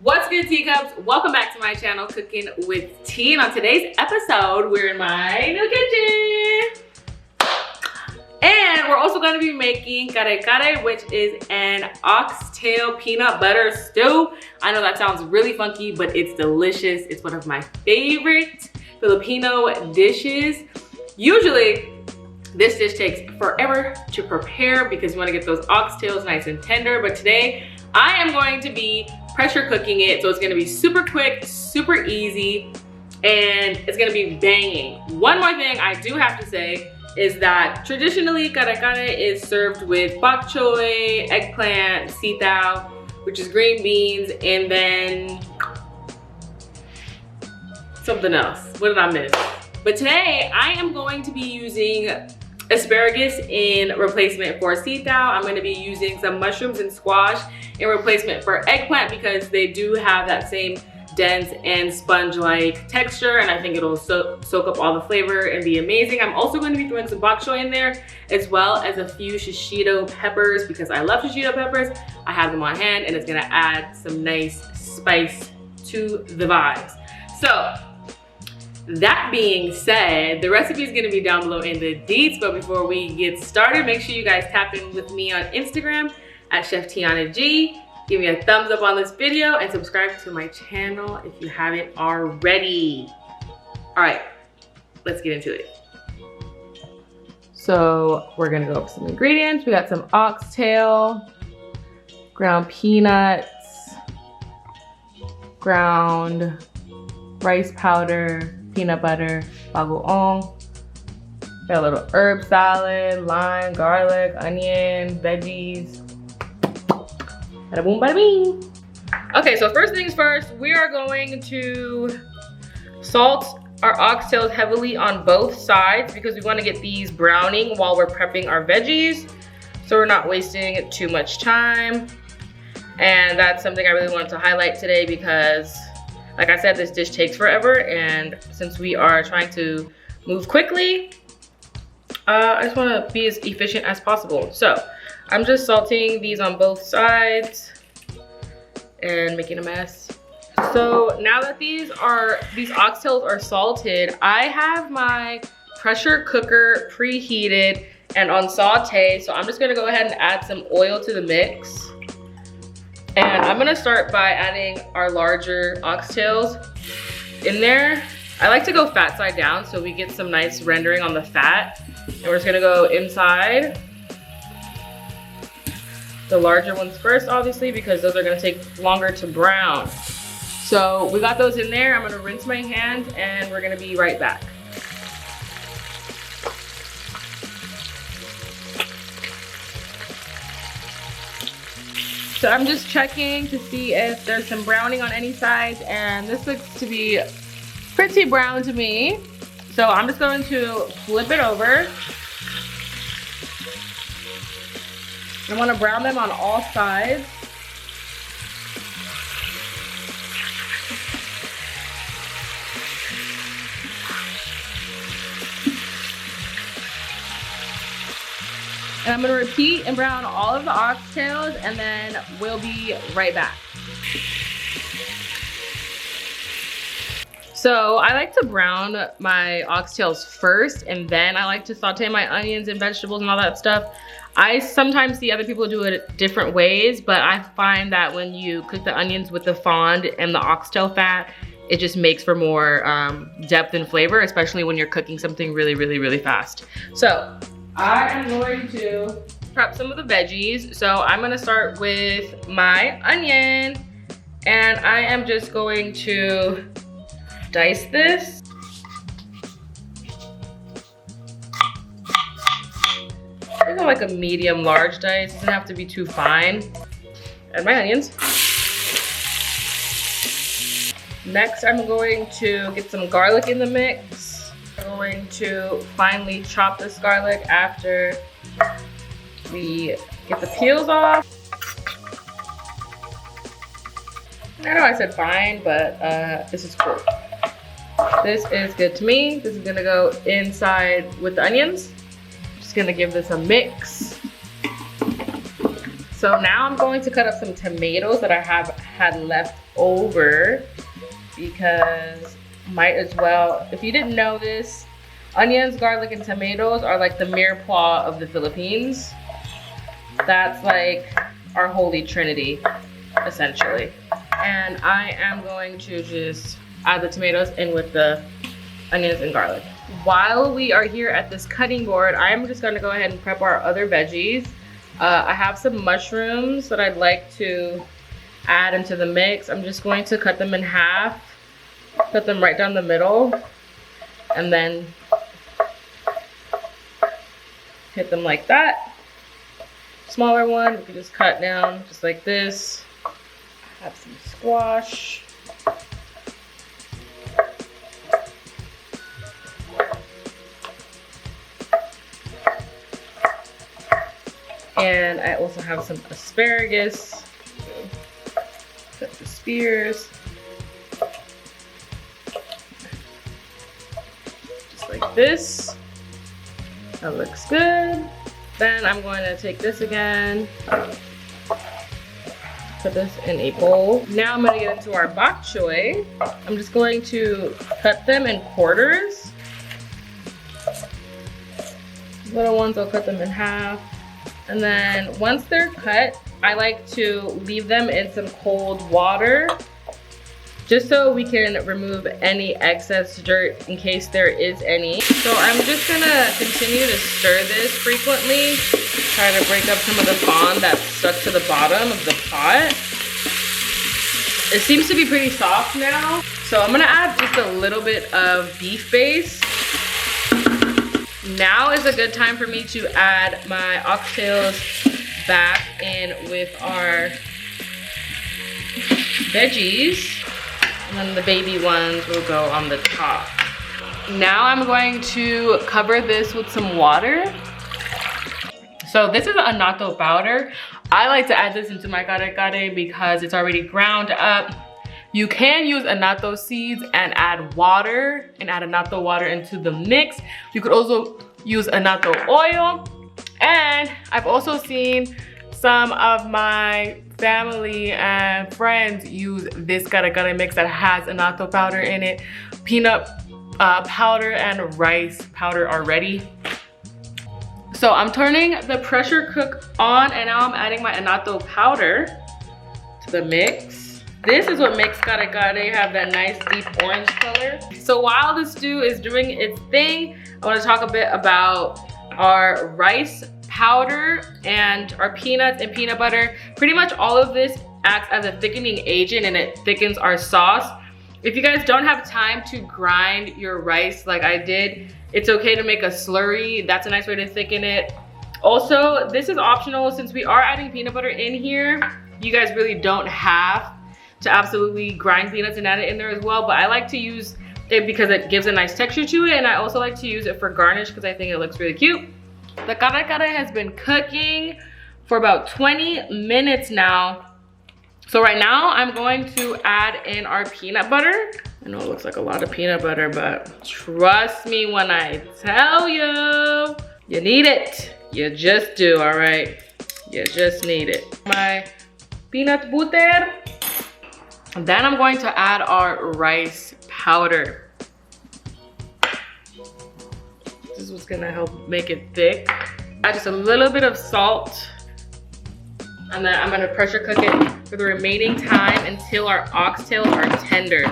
What's good, teacups? Welcome back to my channel, Cooking with Tea. And on today's episode, we're in my new kitchen. And we're also going to be making Kare Kare, which is an oxtail peanut butter stew. I know that sounds really funky, but it's delicious. It's one of my favorite Filipino dishes. Usually, this dish takes forever to prepare because you want to get those oxtails nice and tender. But today, I am going to be pressure cooking it, so it's going to be super quick, super easy, and it's going to be banging. One more thing I do have to say is that traditionally Kare Kare is served with Bok Choy, eggplant, sitaw, which is green beans, and then something else. What did I miss? But today I am going to be using asparagus in replacement for sitaw. I'm going to be using some mushrooms and squash in replacement for eggplant because they do have that same dense and sponge-like texture, and I think it'll soak up all the flavor and be amazing. I'm also going to be throwing some bok choy in there, as well as a few shishito peppers because I love shishito peppers. I have them on hand, and it's going to add some nice spice to the vibes. So that being said, the recipe is going to be down below in the deets, but before we get started, make sure you guys tap in with me on Instagram at Chef Tiana G. Give me a thumbs up on this video and subscribe to my channel if you haven't already. All right, let's get into it. So we're gonna go over some ingredients. We got some oxtail, ground peanuts, ground rice powder, peanut butter, bagoong. Got a little herb salad, lime, garlic, onion, veggies. Bada boom, bada bing. Okay, so first things first, we are going to salt our oxtails heavily on both sides because we want to get these browning while we're prepping our veggies, so we're not wasting too much time. And that's something I really wanted to highlight today because, like I said, this dish takes forever, and since we are trying to move quickly, I just want to be as efficient as possible. So I'm just salting these on both sides and making a mess. So now that these oxtails are salted, I have my pressure cooker preheated and on saute. So I'm just gonna go ahead and add some oil to the mix. And I'm gonna start by adding our larger oxtails in there. I like to go fat side down so we get some nice rendering on the fat. And we're just gonna go inside the larger ones first, obviously, because those are gonna take longer to brown. So we got those in there. I'm gonna rinse my hands and we're gonna be right back. So I'm just checking to see if there's some browning on any sides, and this looks to be pretty brown to me. So I'm just going to flip it over. I want to brown them on all sides. And I'm going to repeat and brown all of the oxtails, and then we'll be right back. So I like to brown my oxtails first, and then I like to saute my onions and vegetables and all that stuff. I sometimes see other people do it different ways, but I find that when you cook the onions with the fond and the oxtail fat, it just makes for more depth and flavor, especially when you're cooking something really fast. So I am going to prep some of the veggies. So I'm gonna start with my onion, and I am just going to dice this. I'm gonna like a medium large dice. It doesn't have to be too fine. Add my onions. Next, I'm going to get some garlic in the mix. I'm going to finely chop this garlic after we get the peels off. I know I said fine, but this is cool. This is good to me. This is gonna go inside with the onions. Just gonna give this a mix. So now I'm going to cut up some tomatoes that I have had left over because might as well. If you didn't know this, onions, garlic, and tomatoes are like the mirepoix of the Philippines. That's like our holy trinity, essentially. And I am going to just add the tomatoes in with the onions and garlic. While we are here at this cutting board, I'm just gonna go ahead and prep our other veggies. I have some mushrooms that I'd like to add into the mix. I'm just going to cut them in half, cut them right down the middle, and then hit them like that. Smaller one, we can just cut down just like this. Have some squash. And I also have some asparagus. Cut the spears. Just like this. That looks good. Then I'm going to take this again. Put this in a bowl. Now I'm going to get into our bok choy. I'm just going to cut them in quarters. Little ones, I'll cut them in half. And then once they're cut, I like to leave them in some cold water just so we can remove any excess dirt in case there is any. So I'm just gonna continue to stir this frequently, try to break up some of the fond that's stuck to the bottom of the pot. It seems to be pretty soft now. So I'm gonna add just a little bit of beef base. Now is a good time for me to add my oxtails back in with our veggies. And then the baby ones will go on the top. Now I'm going to cover this with some water. So this is annatto powder. I like to add this into my kare kare because it's already ground up. You can use annatto seeds and add water and add annatto water into the mix. You could also use annatto oil. And I've also seen some of my family and friends use this kare kare mix that has annatto powder in it. Peanut powder and rice powder already. So I'm turning the pressure cook on and now I'm adding my annatto powder to the mix. This is what makes kare kare have that nice deep orange color. So while the stew is doing its thing, I want to talk a bit about our rice powder and our peanuts and peanut butter. Pretty much all of this acts as a thickening agent and it thickens our sauce. If you guys don't have time to grind your rice like I did, it's okay to make a slurry. That's a nice way to thicken it. Also, this is optional since we are adding peanut butter in here. You guys really don't have to absolutely grind peanuts and add it in there as well, but I like to use it because it gives a nice texture to it, and I also like to use it for garnish because I think it looks really cute. The kare kare has been cooking for about 20 minutes now. So right now I'm going to add in our peanut butter. I know it looks like a lot of peanut butter, but trust me when I tell you, you need it. You just do, all right? You just need it. My peanut butter. And then I'm going to add our rice powder. This is what's gonna help make it thick. Add just a little bit of salt. And then I'm gonna pressure cook it for the remaining time until our oxtails are tender.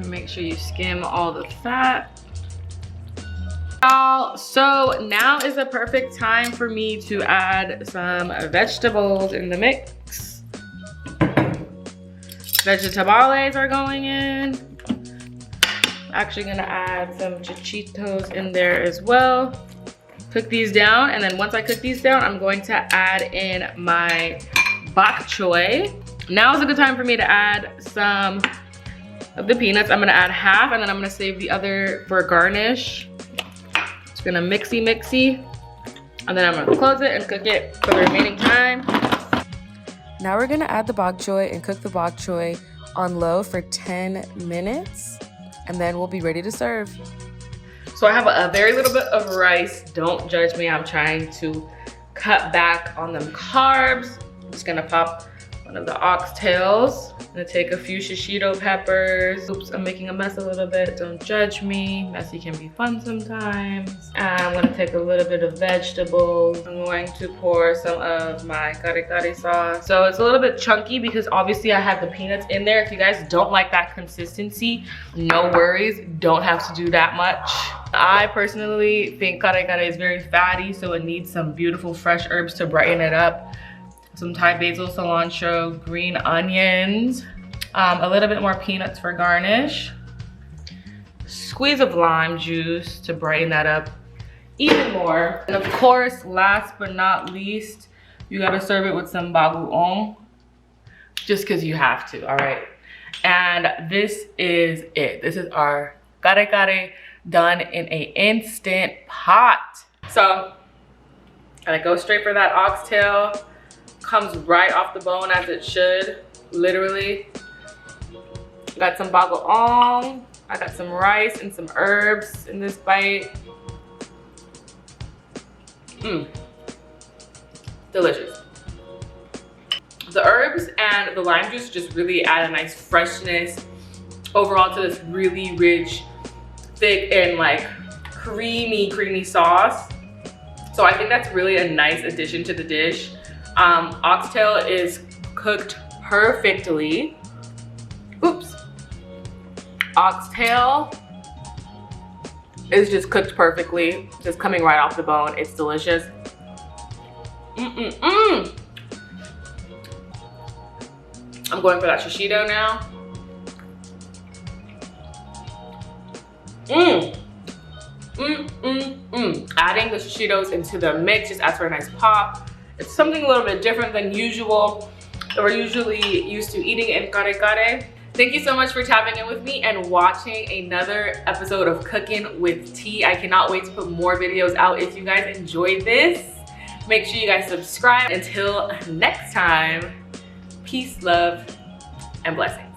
Make sure you skim all the fat. So now is the perfect time for me to add some vegetables in the mix. Vegetables are going in. Actually gonna add some Shishitos in there as well. Cook these down, and then once I cook these down, I'm going to add in my bok choy. Now is a good time for me to add some of the peanuts. I'm gonna add half, and then I'm gonna save the other for garnish. Just gonna mixy, and then I'm gonna close it and cook it for the remaining time. Now we're gonna add the bok choy and cook the bok choy on low for 10 minutes, and then we'll be ready to serve. So I have a very little bit of rice. Don't judge me, I'm trying to cut back on them carbs. I'm just gonna pop one of the oxtails. I'm gonna take a few shishito peppers. Oops, I'm making a mess a little bit. Don't judge me. Messy can be fun sometimes. And I'm gonna take a little bit of vegetables. I'm going to pour some of my kare kare sauce. So it's a little bit chunky because obviously I have the peanuts in there. If you guys don't like that consistency, no worries. Don't have to do that much. I personally think kare kare is very fatty, so it needs some beautiful fresh herbs to brighten it up. Some Thai basil, cilantro, green onions, a little bit more peanuts for garnish, squeeze of lime juice to brighten that up even more. And of course, last but not least, you gotta serve it with some bagoong, just cause you have to, all right? And this is it. This is our kare kare done in an instant pot. So, gotta go straight for that oxtail. Comes right off the bone as it should, literally. Got some bagoong. I got some rice and some herbs in this bite. Delicious. The herbs and the lime juice just really add a nice freshness overall to this really rich, thick, and like creamy sauce. So I think that's really a nice addition to the dish. Oxtail is cooked perfectly. Oops. Oxtail is just cooked perfectly, just coming right off the bone. It's delicious. I'm going for that shishito now. Adding the shishitos into the mix just adds for a nice pop. It's something a little bit different than usual that we're usually used to eating in kare kare. Thank you so much for tapping in with me and watching another episode of Cookin' with Tea. I cannot wait to put more videos out. If you guys enjoyed this, make sure you guys subscribe. Until next time, peace, love, and blessings.